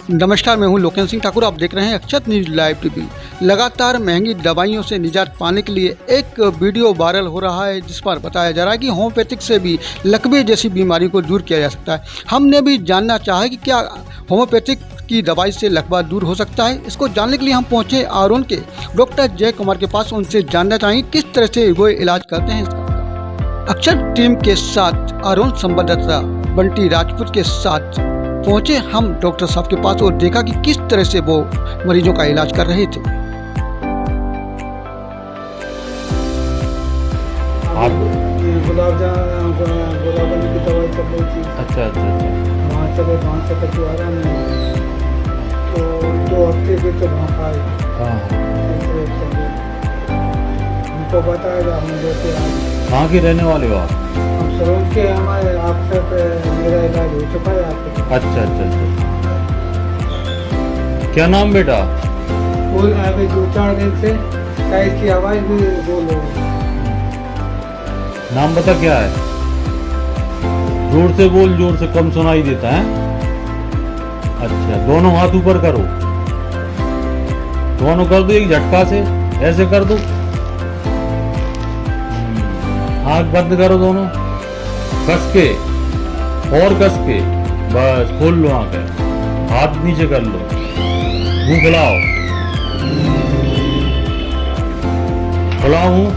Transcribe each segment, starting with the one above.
नमस्कार, मैं हूं लोकेश सिंह ठाकुर। आप देख रहे हैं अक्षत न्यूज लाइव टीवी। लगातार महंगी दवाइयों से निजात पाने के लिए एक वीडियो वायरल हो रहा है, जिस पर बताया जा रहा है कि होम्योपैथिक से भी लकवे जैसी बीमारी को दूर किया जा सकता है। हमने भी जानना चाहा कि क्या होम्योपैथिक की दवाई से लकवा दूर हो सकता है। इसको जानने के लिए हम पहुंचे आरोन के डॉक्टर जय कुमार के पास। उनसे जानना चाहेंगे किस तरह से वो इलाज करते हैं इसका। अक्षत टीम के साथ आरोन संवाददाता बंटी राजपूत के साथ पहुंचे हम डॉक्टर साहब के पास और देखा कि किस तरह से वो मरीजों का इलाज कर रहे थे। आप गुलाब जामुन की दवाई चल रही थी। अच्छा वहाँ चले, वहाँ से कुछ आ रहा नहीं, तो 2 हफ्ते के तो वहाँ खाए। हमको बताया, हम देते हैं। कहाँ के रहने वाले हो आप? हम सरोज के, हमारे आपसे मेरा इलाज हो चुका है आपके। अच्छा। क्या नाम बेटा? बोल अभी 2-4 दिन से शायद की आवाज़ भी बोलो। नाम बता क्या है? जोर से बोल, जोर से, कम सुनाई देता है। अच्छा, दोनों हाथ ऊपर करो, दोनों कर दो एक झटका से, ऐसे कर दो। आँख बंद करो दोनों, कस के और कस के, बस खोल लो आँखें, हाथ नीचे कर लो, मुंह खुलाओ, खुलाओ मुंह,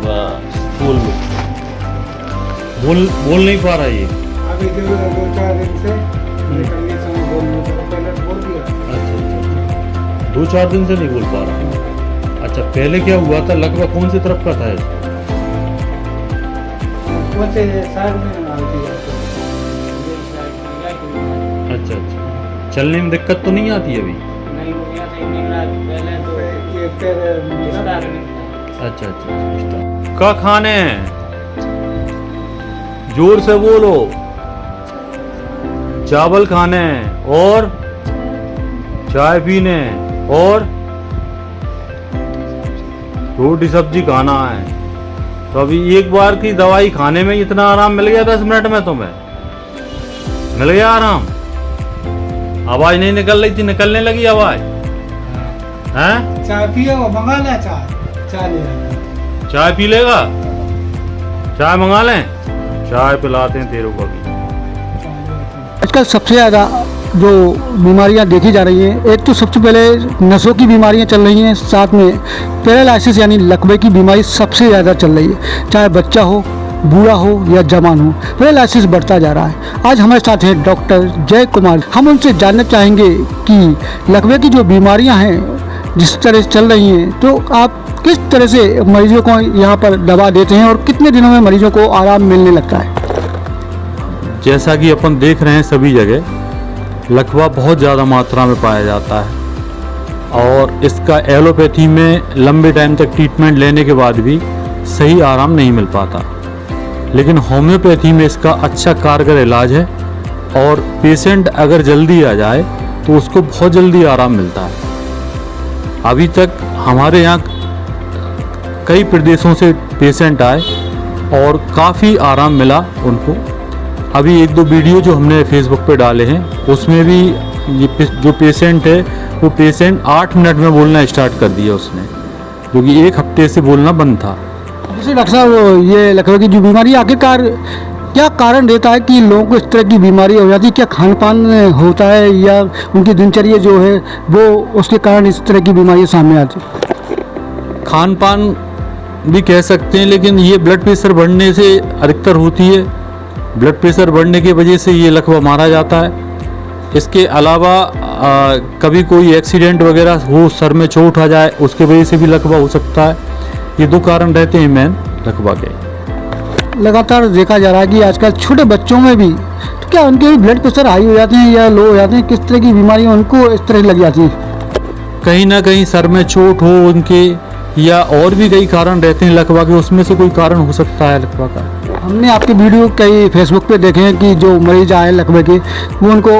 बस खोल लो। बोल नहीं पा रहा ये अभी 2-4 दिन से कंडीशन पहले बोल दिया। अच्छा 2-4 दिन से नहीं बोल पा रहा। अच्छा, पहले क्या हुआ था? लकवा कौन सी तरफ का था इसको? अच्छा, चलने में दिक्कत तो नहीं आती अभी? नहीं, पहले तो ये अच्छा। क्या खाने हैं? जोर से बोलो। चावल खाने हैं और चाय पीने हैं और रोटी सब्जी खाना है। तो अभी एक बार की दवाई खाने में इतना आराम मिल गया 10 मिनट में तुम्हें? मिल गया आराम? आवाज नहीं निकल रही थी, निकलने लगी आवाज? हैं? चाय पियो, मंगा ले चाय ले। चाय पी लेगा? चाय मंगा लें? चाय पिलाते हैं तेरे को भी। आजकल सबसे ज़्यादा जो बीमारियां देखी जा रही हैं, एक तो सबसे पहले नसों की बीमारियां चल रही हैं, साथ में पैरालिसिस यानी लकवे की बीमारी सबसे ज़्यादा चल रही है। चाहे बच्चा हो, बूढ़ा हो या जवान हो, पैरालिसिस बढ़ता जा रहा है। आज हमारे साथ हैं डॉक्टर जय कुमार। हम उनसे जानना चाहेंगे कि लकवे की जो बीमारियां हैं जिस तरह से चल रही हैं, तो आप किस तरह से मरीजों को यहाँ पर दवा देते हैं और कितने दिनों में मरीजों को आराम मिलने लगता है? जैसा कि अपन देख रहे हैं, सभी जगह लकवा बहुत ज़्यादा मात्रा में पाया जाता है और इसका एलोपैथी में लंबे टाइम तक ट्रीटमेंट लेने के बाद भी सही आराम नहीं मिल पाता, लेकिन होम्योपैथी में इसका अच्छा कारगर इलाज है और पेशेंट अगर जल्दी आ जाए तो उसको बहुत जल्दी आराम मिलता है। अभी तक हमारे यहाँ कई प्रदेशों से पेशेंट आए और काफ़ी आराम मिला उनको। अभी 1-2 वीडियो जो हमने फेसबुक पे डाले हैं, उसमें भी ये जो पेशेंट है, वो पेशेंट 8 मिनट में बोलना स्टार्ट कर दिया उसने, जो कि 1 हफ्ते से बोलना बंद था। जैसे डॉक्टर साहब, ये लकवे की जो बीमारी आखिरकार क्या कारण रहता है कि लोगों को इस तरह की बीमारी हो जाती है? क्या खान पान होता है या उनकी दिनचर्या जो है वो उसके कारण इस तरह की बीमारियाँ सामने आती है? खान पान भी कह सकते हैं, लेकिन ये ब्लड प्रेशर बढ़ने से अधिकतर होती है। ब्लड प्रेशर बढ़ने की वजह से ये लकवा मारा जाता है। इसके अलावा कभी कोई एक्सीडेंट वगैरह हो, सर में चोट आ जाए, उसके वजह से भी लकवा हो सकता है। ये 2 कारण रहते हैं मेन लकवा के। लगातार देखा जा रहा है कि आजकल छोटे बच्चों में भी, तो क्या उनके ब्लड प्रेशर हाई हो जाते हैं या लो हो जाते हैं? किस तरह की बीमारियाँ उनको इस तरह लग जाती हैं? कहीं ना कहीं सर में चोट हो उनके, या और भी कई कारण रहते हैं लकवा के, उसमें से कोई कारण हो सकता है लकवा का। हमने आपके वीडियो कई फेसबुक पे देखे हैं कि जो मरीज आए लकवे के, वो उनको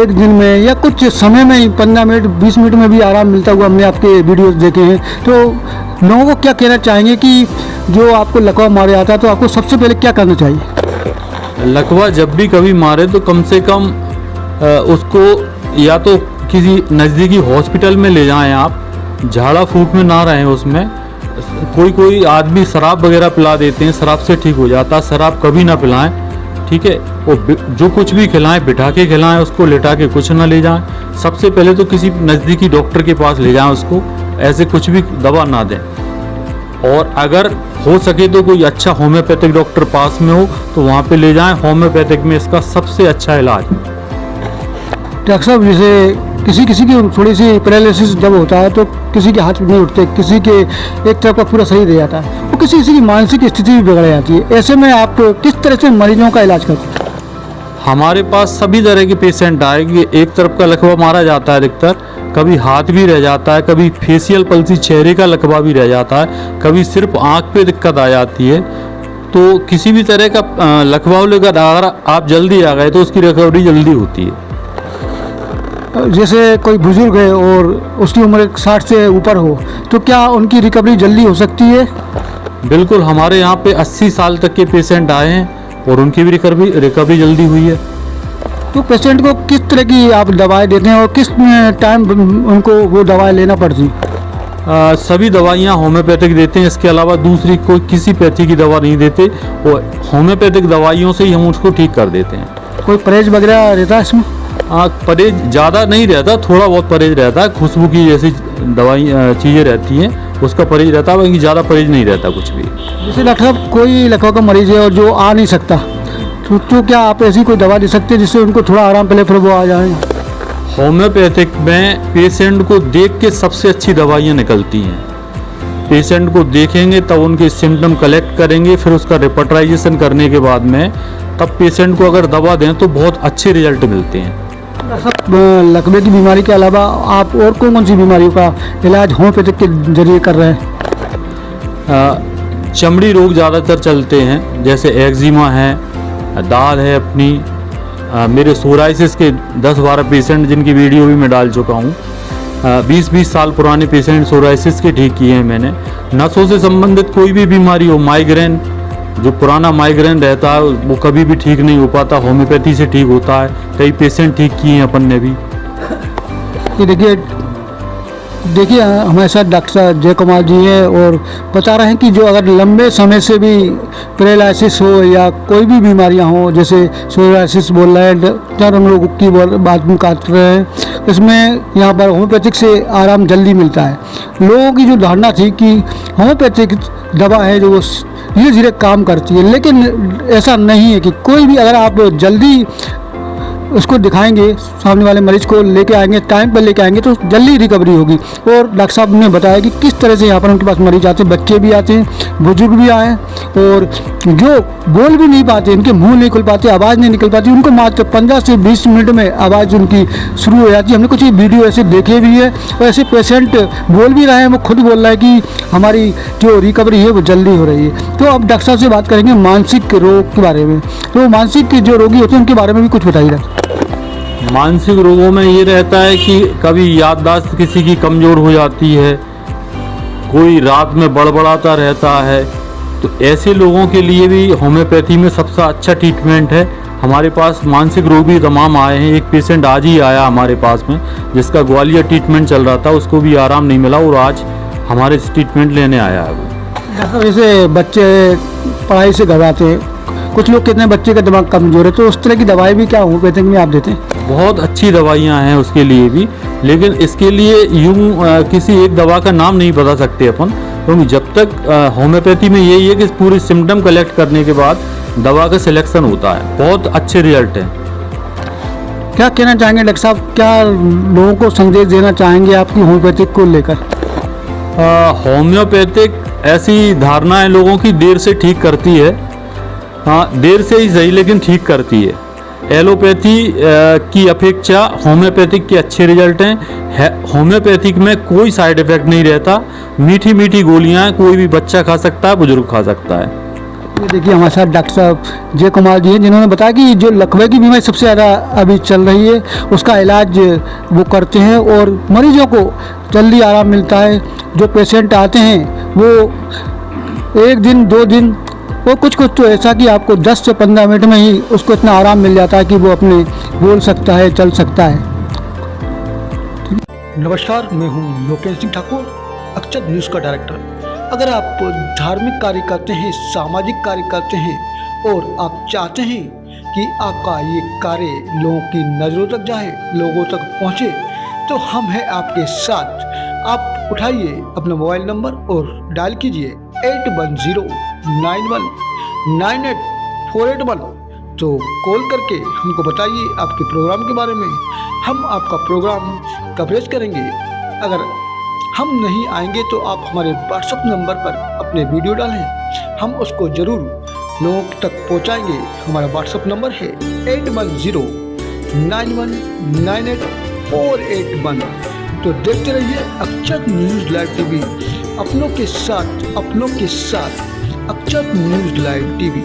एक दिन में या कुछ समय में ही 15 मिनट 20 मिनट में भी आराम मिलता हुआ हमने आपके वीडियोस देखे हैं। तो लोगों को क्या कहना चाहेंगे कि जो आपको लकवा मारे आता है तो आपको सबसे पहले क्या करना चाहिए? लकवा जब भी कभी मारे तो कम से कम उसको या तो किसी नज़दीकी हॉस्पिटल में ले जाएं आप, झाड़ा फूक में ना रहें उसमें। कोई आदमी शराब वगैरह पिला देते हैं, शराब से ठीक हो जाता है, शराब कभी ना पिलाएं, ठीक है। और जो कुछ भी खिलाएं बिठा के खिलाएं, उसको लेटा के कुछ ना ले जाएं। सबसे पहले तो किसी नज़दीकी डॉक्टर के पास ले जाएं उसको, ऐसे कुछ भी दवा ना दें। और अगर हो सके तो कोई अच्छा होम्योपैथिक डॉक्टर पास में हो तो वहाँ पे ले जाएं। होम्योपैथिक में इसका सबसे अच्छा इलाज है। डॉक्टर साहब, जैसे किसी की थोड़ी सी पैरालिसिस जब होता है तो किसी के हाथ नहीं उठते, किसी के एक तरफ का पूरा सही रह जाता है, तो किसी की मानसिक स्थिति भी बिगड़ जाती है। ऐसे में आप किस तरह से मरीजों का इलाज करते हैं? हमारे पास सभी तरह के पेशेंट आए कि एक तरफ का लकवा मारा जाता है अधिकतर, कभी हाथ भी रह जाता है, कभी फेशियल पल्सी चेहरे का लकवा भी रह जाता है, कभी सिर्फ आँख पे दिक्कत आ जाती है। तो किसी भी तरह का लकवा लेकर अगर आप जल्दी आ गए तो उसकी रिकवरी जल्दी होती है। जैसे कोई बुजुर्ग है और उसकी उम्र 60 से ऊपर हो तो क्या उनकी रिकवरी जल्दी हो सकती है? बिल्कुल, हमारे यहाँ पे 80 साल तक के पेशेंट आए हैं और उनकी भी रिकवरी जल्दी हुई है। तो पेशेंट को किस तरह की आप दवाएं देते हैं और किस टाइम उनको वो दवाएं लेना पड़ती हैं? सभी दवाइयाँ होम्योपैथिक देते हैं, इसके अलावा दूसरी कोई किसी पैथी की दवा नहीं देते, और होम्योपैथिक दवाइयों से ही हम उसको ठीक कर देते हैं। कोई परहेज वगैरह रहता है इसमें? परहेज ज़्यादा नहीं रहता, थोड़ा बहुत परहेज रहता है। खुशबू की जैसी दवाई चीज़ें रहती हैं उसका परहेज रहता है, बाकी ज़्यादा परहेज नहीं रहता कुछ भी। जैसे डॉक्टर साहब, कोई लकवा का मरीज है और जो आ नहीं सकता तो क्या आप ऐसी कोई दवा दे सकते हैं जिससे उनको थोड़ा आराम पहले फिर वो आ जाए? होम्योपैथिक में पेशेंट को देख के सबसे अच्छी दवाइयाँ निकलती हैं। पेशेंट को देखेंगे तब उनके सिम्टम कलेक्ट करेंगे, फिर उसका रिपोर्टराइजेशन करने के बाद में तब पेशेंट को अगर दवा दें तो बहुत अच्छे रिजल्ट मिलते हैं। लकवे की बीमारी के अलावा आप और कौन सी बीमारियों का इलाज होम्योपैथिक के जरिए कर रहे हैं? चमड़ी रोग ज़्यादातर चलते हैं, जैसे एक्जिमा है, दाद है अपनी। मेरे सोराइसिस के 10-12 पेशेंट जिनकी वीडियो भी मैं डाल चुका हूँ। 20-20 साल पुराने पेशेंट सोराइसिस के ठीक किए हैं मैंने। नसों से संबंधित कोई भी बीमारी हो, माइग्रेन, जो पुराना माइग्रेन रहता है वो कभी भी ठीक नहीं हो पाता, होम्योपैथी से ठीक होता है। कई पेशेंट ठीक किए हैं अपन ने भी। देखिए हमारे साथ डॉक्टर जय कुमार जी हैं और बता रहे हैं कि जो अगर लंबे समय से भी पैरालिसिस हो या कोई भी बीमारियां हो, जैसे सोराइसिस बोल रहे हैं, चर्म रोग की बात में काट रहे हैं, इसमें यहाँ पर होम्योपैथिक से आराम जल्दी मिलता है। लोगों की जो धारणा थी कि होम्योपैथिक दवा है जो वो धीरे धीरे काम करती है, लेकिन ऐसा नहीं है कि कोई भी अगर आप जल्दी उसको दिखाएंगे, सामने वाले मरीज को लेके आएंगे, टाइम पर लेके आएंगे तो जल्दी रिकवरी होगी। और डॉक्टर साहब ने बताया कि किस तरह से यहाँ पर उनके पास मरीज आते हैं, बच्चे भी आते हैं, बुजुर्ग भी आए हैं, और जो बोल भी नहीं पाते, इनके मुंह नहीं खुल पाते, आवाज़ नहीं निकल पाती, उनको मात्र 15 से 20 मिनट में आवाज़ उनकी शुरू हो जाती है। हमने कुछ वीडियो ऐसे देखे भी है और ऐसे पेशेंट बोल भी रहे हैं, वो खुद बोल रहा है कि हमारी जो रिकवरी है वो जल्दी हो रही है। तो अब डॉक्टर साहब से बात करेंगे मानसिक रोग के बारे में। तो मानसिक जो रोगी होते हैं उनके बारे में भी कुछ बताइए। मानसिक रोगों में ये रहता है कि कभी याददाश्त किसी की कमज़ोर हो जाती है, कोई रात में बड़बड़ाता रहता है, तो ऐसे लोगों के लिए भी होम्योपैथी में सबसे अच्छा ट्रीटमेंट है। हमारे पास मानसिक रोगी तमाम आए हैं। एक पेशेंट आज ही आया हमारे पास में जिसका ग्वालियर ट्रीटमेंट चल रहा था, उसको भी आराम नहीं मिला और आज हमारे ट्रीटमेंट लेने आया है वो। जैसे बच्चे पढ़ाई से घबराते हैं, कुछ लोग कितने बच्चे का दिमाग कमजोर है, तो उस तरह की दवाई भी क्या होम्योपैथिक में आप देते हैं? बहुत अच्छी दवाइयाँ हैं उसके लिए भी, लेकिन इसके लिए यूँ किसी एक दवा का नाम नहीं बता सकते अपन, क्योंकि जब तक होम्योपैथी में यही है कि पूरे सिम्टम कलेक्ट करने के बाद दवा का सिलेक्शन होता है। बहुत अच्छे रिजल्ट हैं। क्या कहना चाहेंगे डॉक्टर साहब, क्या लोगों को संदेश देना चाहेंगे आपकी होम्योपैथिक को लेकर? होम्योपैथिक ऐसी धारणाएं लोगों की देर से ठीक करती है, हाँ देर से ही सही लेकिन ठीक करती है। एलोपैथी की अपेक्षा होम्योपैथिक के अच्छे रिजल्ट हैं। होम्योपैथिक में कोई साइड इफेक्ट नहीं रहता, मीठी मीठी गोलियां कोई भी बच्चा खा सकता है, बुजुर्ग खा सकता है। ये देखिए हमारे साथ डॉक्टर साहब जय कुमार जी हैं, जिन्होंने बताया कि जो लकवे की बीमारी सबसे ज़्यादा अभी चल रही है उसका इलाज वो करते हैं और मरीजों को जल्दी आराम मिलता है। जो पेशेंट आते हैं वो 1 दिन 2 दिन और कुछ कुछ तो ऐसा कि आपको 10 से 15 मिनट में ही उसको इतना आराम मिल जाता है कि वो अपने बोल सकता है, चल सकता है। नमस्कार, मैं हूँ लोकेश सिंह ठाकुर, अक्षत न्यूज़ का डायरेक्टर। अगर आप धार्मिक कार्य करते हैं, सामाजिक कार्य करते हैं और आप चाहते हैं कि आपका ये कार्य लोगों की नज़रों तक जाए, लोगों तक पहुँचे, तो हम हैं आपके साथ। आप उठाइए अपना मोबाइल नंबर और डायल कीजिए 8109198481। तो कॉल करके हमको बताइए आपके प्रोग्राम के बारे में, हम आपका प्रोग्राम कवरेज करेंगे। अगर हम नहीं आएंगे तो आप हमारे व्हाट्सएप नंबर पर अपने वीडियो डालें, हम उसको ज़रूर लोगों तक पहुंचाएंगे। हमारा व्हाट्सएप नंबर है 8109198481। तो देखते रहिए अक्षत न्यूज़ लाइव टीवी, अपनों के साथ अक्षत न्यूज़ लाइव टीवी।